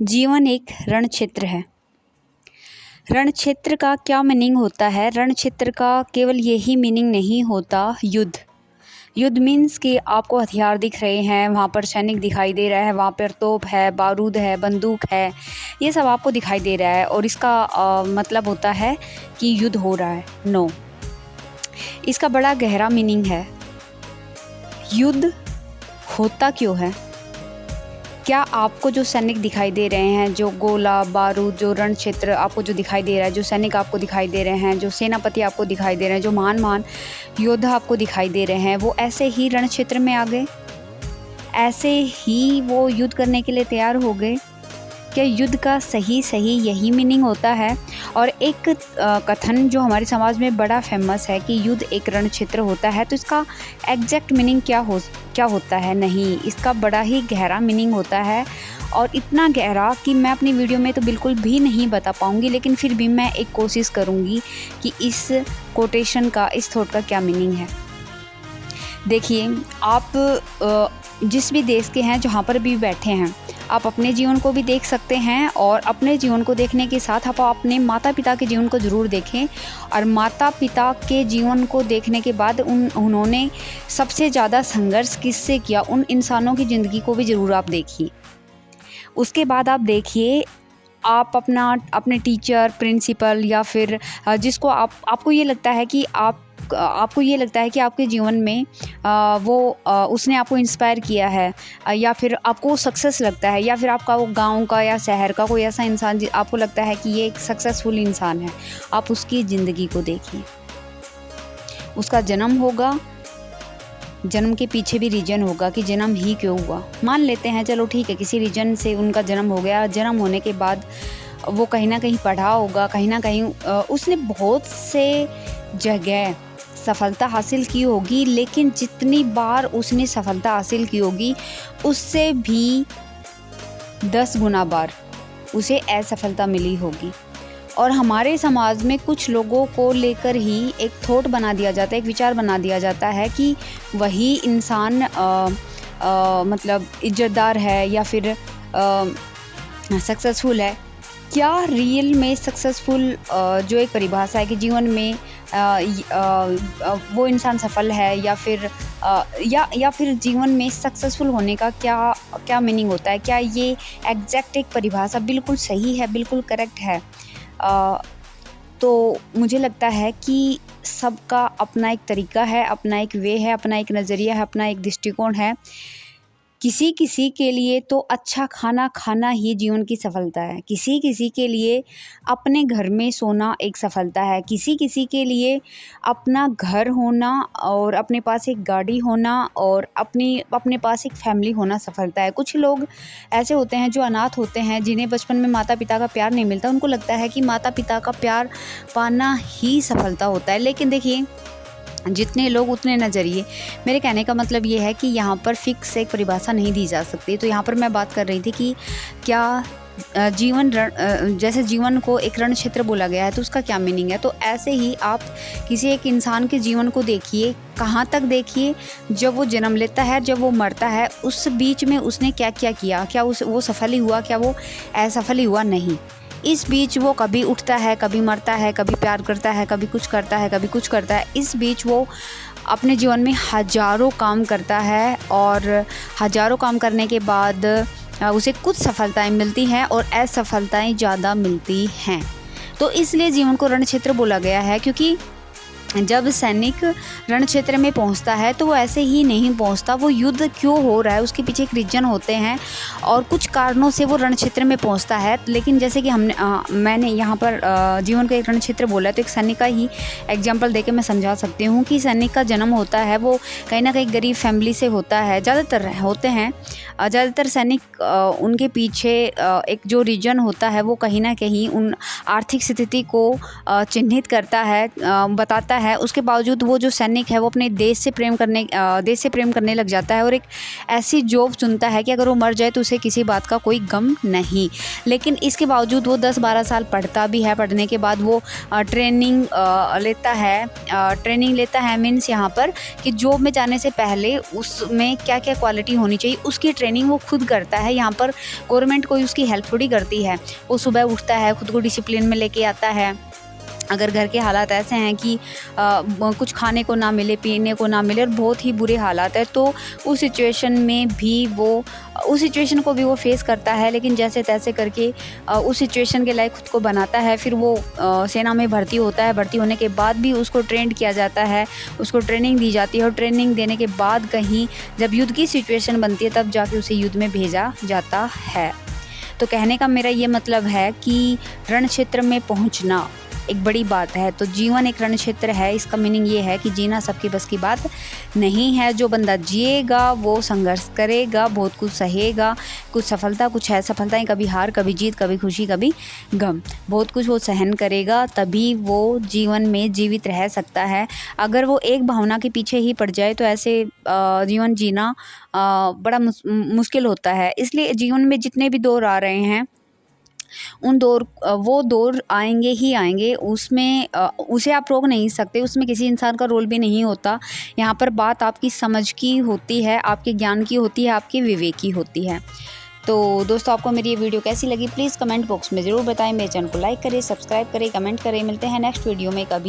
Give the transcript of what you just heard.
जीवन एक रण क्षेत्र है। रण क्षेत्र का क्या मीनिंग होता है? रण क्षेत्र का केवल यही मीनिंग नहीं होता युद्ध। युद्ध मीन्स कि आपको हथियार दिख रहे हैं, वहाँ पर सैनिक दिखाई दे रहा है, वहाँ पर तोप है, बारूद है, बंदूक है, ये सब आपको दिखाई दे रहा है और इसका मतलब होता है कि युद्ध हो रहा है। नो, इसका बड़ा गहरा मीनिंग है। युद्ध होता क्यों है? क्या आपको जो सैनिक दिखाई दे रहे हैं, जो गोला बारूद, जो रण क्षेत्र आपको जो दिखाई दे रहा है, जो सैनिक आपको दिखाई दे रहे हैं, जो सेनापति आपको दिखाई दे रहे हैं, जो महान महान योद्धा आपको दिखाई दे रहे हैं, वो ऐसे ही रण क्षेत्र में आ गए? ऐसे ही वो युद्ध करने के लिए तैयार हो गए? क्या युद्ध का सही यही मीनिंग होता है? और एक कथन जो हमारे समाज में बड़ा फेमस है कि युद्ध एक रण क्षेत्र होता है, तो इसका एग्जैक्ट मीनिंग क्या होता है? नहीं, इसका बड़ा ही गहरा मीनिंग होता है और इतना गहरा कि मैं अपनी वीडियो में तो बिल्कुल भी नहीं बता पाऊँगी, लेकिन फिर भी मैं एक कोशिश करूँगी कि इस कोटेशन का, इस थॉट का क्या मीनिंग है। देखिए, आप जिस भी देश के हैं, जहाँ पर भी बैठे हैं, आप अपने जीवन को भी देख सकते हैं और अपने जीवन को देखने के साथ आप अपने माता पिता के जीवन को ज़रूर देखें। और माता पिता के जीवन को देखने के बाद उन्होंने सबसे ज़्यादा संघर्ष किससे किया, उन इंसानों की ज़िंदगी को भी ज़रूर आप देखिए। उसके बाद आप देखिए, आप अपने टीचर, प्रिंसिपल या फिर जिसको आपको ये लगता है कि आपको ये लगता है कि आपके जीवन में उसने आपको इंस्पायर किया है, या फिर आपको सक्सेस लगता है, या फिर आपका वो गांव का या शहर का कोई ऐसा इंसान आपको लगता है कि ये एक सक्सेसफुल इंसान है, आप उसकी ज़िंदगी को देखिए। उसका जन्म होगा, जन्म के पीछे भी रीज़न होगा कि जन्म ही क्यों हुआ। मान लेते हैं, चलो ठीक है, किसी रीज़न से उनका जन्म हो गया। जन्म होने के बाद वो कहीं ना कहीं पढ़ा होगा, कहीं ना कहीं उसने बहुत से जगह सफलता हासिल की होगी, लेकिन जितनी बार उसने सफलता हासिल की होगी उससे भी 10 गुना बार उसे असफलता मिली होगी। और हमारे समाज में कुछ लोगों को लेकर ही एक थॉट बना दिया जाता है, एक विचार बना दिया जाता है कि वही इंसान मतलब इज्जतदार है या फिर सक्सेसफुल है। क्या रियल में सक्सेसफुल जो एक परिभाषा है कि जीवन में वो इंसान सफल है, या फिर जीवन में सक्सेसफुल होने का क्या मीनिंग होता है? क्या ये एग्जैक्ट एक परिभाषा बिल्कुल सही है, बिल्कुल करेक्ट है? तो मुझे लगता है कि सबका अपना एक तरीका है, अपना एक वे है, अपना एक नज़रिया है, अपना एक दृष्टिकोण है। किसी के लिए तो अच्छा खाना खाना ही जीवन की सफलता है। किसी के लिए अपने घर में सोना एक सफलता है। किसी के लिए अपना घर होना और अपने पास एक गाड़ी होना और अपने पास एक फैमिली होना सफलता है। कुछ लोग ऐसे होते हैं जो अनाथ होते हैं, जिन्हें बचपन में माता पिता का प्यार नहीं मिलता। उनको लगता है कि माता पिता का प्यार पाना ही सफलता होता है। लेकिन देखिए, जितने लोग उतने नज़रिए। मेरे कहने का मतलब ये है कि यहाँ पर फिक्स एक परिभाषा नहीं दी जा सकती। तो यहाँ पर मैं बात कर रही थी कि क्या जैसे जीवन को एक रण क्षेत्र बोला गया है, तो उसका क्या मीनिंग है। तो ऐसे ही आप किसी एक इंसान के जीवन को देखिए, कहाँ तक देखिए, जब वो जन्म लेता है, जब वो मरता है, उस बीच में उसने क्या किया, क्या वो सफल ही हुआ, क्या वो असफल ही हुआ? नहीं। इस बीच वो कभी उठता है, कभी मरता है, कभी प्यार करता है, कभी कुछ करता है, कभी कुछ करता है। इस बीच वो अपने जीवन में हज़ारों काम करता है और हज़ारों काम करने के बाद उसे कुछ सफलताएं मिलती हैं और असफलताएं ज़्यादा मिलती हैं। तो इसलिए जीवन को रण क्षेत्र बोला गया है, क्योंकि जब सैनिक रण क्षेत्र में पहुंचता है तो वो ऐसे ही नहीं पहुंचता। वो युद्ध क्यों हो रहा है, उसके पीछे एक रीजन होते हैं और कुछ कारणों से वो रण क्षेत्र में पहुंचता है। लेकिन जैसे कि मैंने यहाँ पर जीवन का एक रण क्षेत्र बोला है, तो एक सैनिक का ही एग्जांपल देके मैं समझा सकती हूँ कि सैनिक का जन्म होता है, वो कहीं ना कहीं गरीब फैमिली से होता है। ज़्यादातर होते हैं, ज़्यादातर सैनिक उनके पीछे एक जो रीजन होता है वो कहीं ना कहीं उन आर्थिक स्थिति को चिन्हित करता है, बताता होता है उसके बावजूद वो जो सैनिक है वो अपने देश से प्रेम करने लग जाता है और एक ऐसी जॉब चुनता है कि अगर वो मर जाए तो उसे किसी बात का कोई गम नहीं। लेकिन इसके बावजूद वो 10-12 साल पढ़ता भी है। पढ़ने के बाद वो ट्रेनिंग लेता है मीन्स यहाँ पर कि जॉब में जाने से पहले उसमें क्या क्या क्वालिटी होनी चाहिए उसकी ट्रेनिंग वो खुद करता है। यहाँ पर गवर्नमेंट कोई उसकी हेल्प थोड़ी करती है। वो सुबह उठता है, खुद को डिसिप्लिन में लेके आता है। अगर घर के हालात ऐसे हैं कि कुछ खाने को ना मिले, पीने को ना मिले और बहुत ही बुरे हालात है, तो उस सिचुएशन को भी वो फेस करता है। लेकिन जैसे तैसे करके उस सिचुएशन के लायक खुद को बनाता है। फिर वो सेना में भर्ती होता है। भर्ती होने के बाद भी उसको ट्रेंड किया जाता है, उसको ट्रेनिंग दी जाती है और ट्रेनिंग देने के बाद कहीं जब युद्ध की सिचुएशन बनती है तब जाके उसे युद्ध में भेजा जाता है। तो कहने का मेरा ये मतलब है कि रण क्षेत्र में पहुंचना एक बड़ी बात है। तो जीवन एक रण क्षेत्र है। इसका मीनिंग ये है कि जीना सबकी बस की बात नहीं है। जो बंदा जिएगा वो संघर्ष करेगा, बहुत कुछ सहेगा, कुछ सफलता कुछ है सफलताएं, कभी हार कभी जीत, कभी खुशी कभी गम, बहुत कुछ वो सहन करेगा, तभी वो जीवन में जीवित रह सकता है। अगर वो एक भावना के पीछे ही पड़ जाए तो ऐसे जीवन जीना बड़ा मुश्किल होता है। इसलिए जीवन में जितने भी दौर आ रहे हैं वो दौर आएंगे ही आएंगे, उसमें उसे आप रोक नहीं सकते, उसमें किसी इंसान का रोल भी नहीं होता। यहाँ पर बात आपकी समझ की होती है, आपके ज्ञान की होती है, आपके विवेक की होती है। तो दोस्तों, आपको मेरी ये वीडियो कैसी लगी प्लीज़ कमेंट बॉक्स में ज़रूर बताएं। मेरे चैनल को लाइक करें, सब्सक्राइब करें, कमेंट करें। मिलते हैं नेक्स्ट वीडियो में कभी।